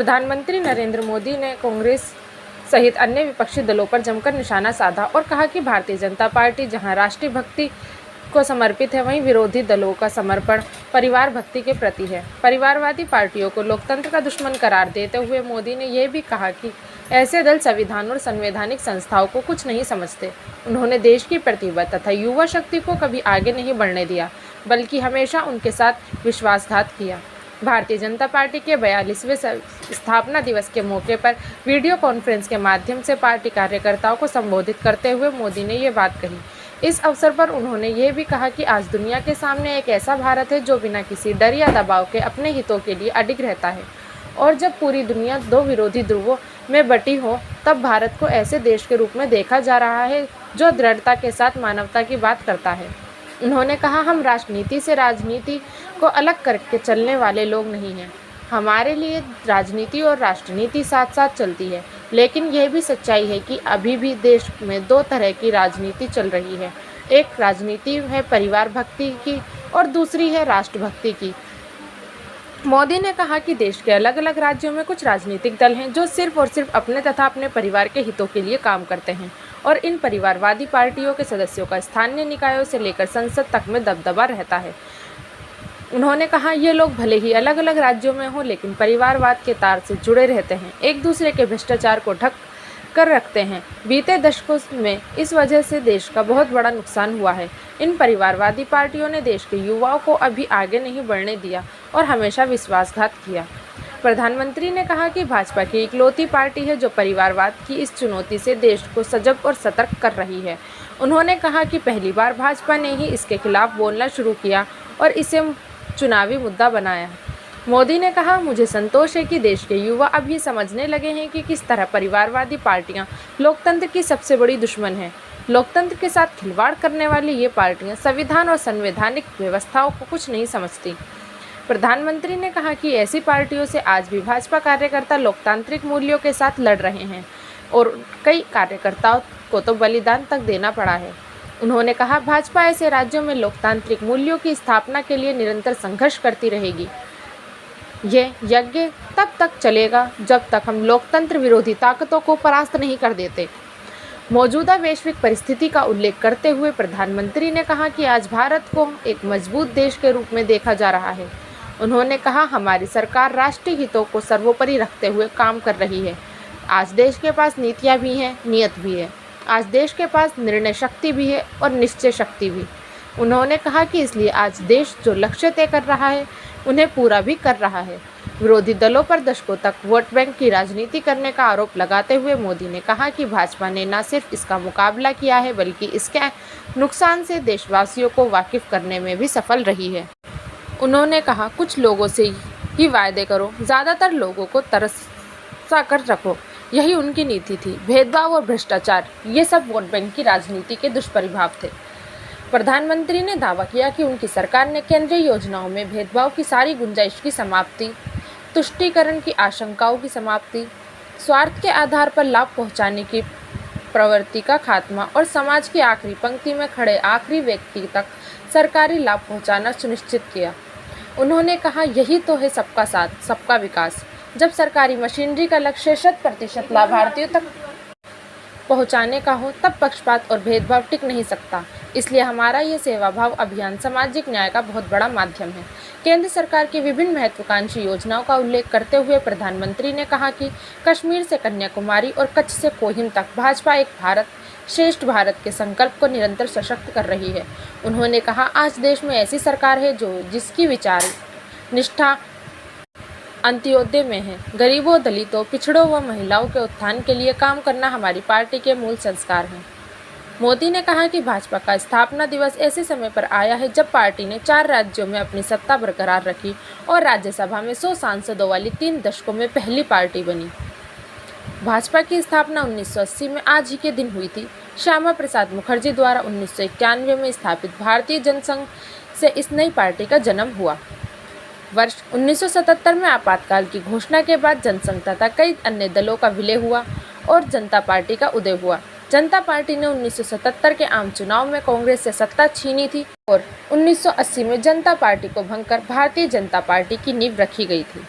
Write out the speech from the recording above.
प्रधानमंत्री नरेंद्र मोदी ने कांग्रेस सहित अन्य विपक्षी दलों पर जमकर निशाना साधा और कहा कि भारतीय जनता पार्टी जहां राष्ट्रीय भक्ति को समर्पित है, वहीं विरोधी दलों का समर्पण परिवार भक्ति के प्रति है। परिवारवादी पार्टियों को लोकतंत्र का दुश्मन करार देते हुए मोदी ने यह भी कहा कि ऐसे दल संविधान और संवैधानिक संस्थाओं को कुछ नहीं समझते। उन्होंने देश की प्रतिभा तथा युवा शक्ति को कभी आगे नहीं बढ़ने दिया, बल्कि हमेशा उनके साथ विश्वासघात किया। भारतीय जनता पार्टी के 42वें स्थापना दिवस के मौके पर वीडियो कॉन्फ्रेंस के माध्यम से पार्टी कार्यकर्ताओं को संबोधित करते हुए मोदी ने ये बात कही। इस अवसर पर उन्होंने ये भी कहा कि आज दुनिया के सामने एक ऐसा भारत है जो बिना किसी डर या दबाव के अपने हितों के लिए अडिग रहता है, और जब पूरी दुनिया दो विरोधी ध्रुवों में बटी हो, तब भारत को ऐसे देश के रूप में देखा जा रहा है जो दृढ़ता के साथ मानवता की बात करता है। उन्होंने कहा, हम राजनीति से राजनीति को अलग करके चलने वाले लोग नहीं हैं। हमारे लिए राजनीति और राष्ट्रनीति साथ साथ चलती है, लेकिन यह भी सच्चाई है कि अभी भी देश में दो तरह की राजनीति चल रही है। एक राजनीति है परिवार भक्ति की और दूसरी है राष्ट्रभक्ति की। मोदी ने कहा कि देश के अलग अलग राज्यों में कुछ राजनीतिक दल हैं जो सिर्फ और सिर्फ अपने तथा अपने परिवार के हितों के लिए काम करते हैं, और इन परिवारवादी पार्टियों के सदस्यों का स्थानीय निकायों से लेकर संसद तक में दबदबा रहता है। उन्होंने कहा, ये लोग भले ही अलग अलग राज्यों में हों, लेकिन परिवारवाद के तार से जुड़े रहते हैं, एक दूसरे के भ्रष्टाचार को ढक कर रखते हैं। बीते दशकों में इस वजह से देश का बहुत बड़ा नुकसान हुआ है। इन परिवारवादी पार्टियों ने देश के युवाओं को अभी आगे नहीं बढ़ने दिया और हमेशा विश्वासघात किया। प्रधानमंत्री ने कहा कि भाजपा की इकलौती पार्टी है जो परिवारवाद की इस चुनौती से देश को सजग और सतर्क कर रही है। उन्होंने कहा कि पहली बार भाजपा ने ही इसके खिलाफ बोलना शुरू किया और इसे चुनावी मुद्दा बनाया। मोदी ने कहा, मुझे संतोष है कि देश के युवा अब ये समझने लगे हैं कि किस तरह परिवारवादी पार्टियां लोकतंत्र की सबसे बड़ी दुश्मन हैं। लोकतंत्र के साथ खिलवाड़ करने वाली ये पार्टियां संविधान और संवैधानिक व्यवस्थाओं को कुछ नहीं समझती। प्रधानमंत्री ने कहा कि ऐसी पार्टियों से आज भी भाजपा कार्यकर्ता लोकतांत्रिक मूल्यों के साथ लड़ रहे हैं और कई कार्यकर्ताओं को तो बलिदान तक देना पड़ा है। उन्होंने कहा, भाजपा ऐसे राज्यों में लोकतांत्रिक मूल्यों की स्थापना के लिए निरंतर संघर्ष करती रहेगी। ये यज्ञ तब तक चलेगा जब तक हम लोकतंत्र विरोधी ताकतों को परास्त नहीं कर देते। मौजूदा वैश्विक परिस्थिति का उल्लेख करते हुए प्रधानमंत्री ने कहा कि आज भारत को एक मजबूत देश के रूप में देखा जा रहा है। उन्होंने कहा, हमारी सरकार राष्ट्रीय हितों को सर्वोपरि रखते हुए काम कर रही है। आज देश के पास नीतियाँ भी हैं, नियत भी है। आज देश के पास निर्णय शक्ति भी है और निश्चय शक्ति भी। उन्होंने कहा कि इसलिए आज देश जो लक्ष्य तय कर रहा है उन्हें पूरा भी कर रहा है। विरोधी दलों पर दशकों तक वोट बैंक की राजनीति करने का आरोप लगाते हुए मोदी ने कहा कि भाजपा ने न सिर्फ इसका मुकाबला किया है, बल्कि इसके नुकसान से देशवासियों को वाकिफ करने में भी सफल रही है। उन्होंने कहा, कुछ लोगों से ही वायदे करो, ज़्यादातर लोगों को तरसा कर रखो, यही उनकी नीति थी। भेदभाव और भ्रष्टाचार, ये सब वोट बैंक की राजनीति के दुष्प्रभाव थे। प्रधानमंत्री ने दावा किया कि उनकी सरकार ने केंद्रीय योजनाओं में भेदभाव की सारी गुंजाइश की समाप्ति, तुष्टीकरण की आशंकाओं की समाप्ति, स्वार्थ के आधार पर लाभ पहुंचाने की प्रवृत्ति का खात्मा और समाज की आखिरी पंक्ति में खड़े आखिरी व्यक्ति तक सरकारी लाभ पहुंचाना सुनिश्चित किया। उन्होंने कहा, यही तो है सबका साथ सबका विकास। जब सरकारी मशीनरी का लक्ष्य 100% लाभार्थियों तक पहुंचाने का हो, तब पक्षपात और भेदभाव टिक नहीं सकता। इसलिए हमारा ये सेवा भाव अभियान सामाजिक न्याय का बहुत बड़ा माध्यम है। केंद्र सरकार की विभिन्न महत्वाकांक्षी योजनाओं का उल्लेख करते हुए प्रधानमंत्री ने कहा कि कश्मीर से कन्याकुमारी और कच्छ से कोहिम तक भाजपा एक भारत श्रेष्ठ भारत के संकल्प को निरंतर सशक्त कर रही है। उन्होंने कहा, आज देश में ऐसी सरकार है जिसकी विचार निष्ठा अंत्योदय में है। गरीबों, दलितों, पिछड़ों व महिलाओं के उत्थान के लिए काम करना हमारी पार्टी के मूल संस्कार हैं। मोदी ने कहा कि भाजपा का स्थापना दिवस ऐसे समय पर आया है जब पार्टी ने 4 राज्यों में अपनी सत्ता बरकरार रखी और राज्यसभा में 100 सांसदों वाली 3 दशकों में पहली पार्टी बनी। भाजपा की स्थापना 1980 में आज ही के दिन हुई थी। श्यामा प्रसाद मुखर्जी द्वारा 1991 में स्थापित भारतीय जनसंघ से इस नई पार्टी का जन्म हुआ। वर्ष 1977 में आपातकाल की घोषणा के बाद जनसंघ तथा कई अन्य दलों का विलय हुआ और जनता पार्टी का उदय हुआ। जनता पार्टी ने 1977 के आम चुनाव में कांग्रेस से सत्ता छीनी थी और 1980 में जनता पार्टी को भंग कर भारतीय जनता पार्टी की नींव रखी गई थी।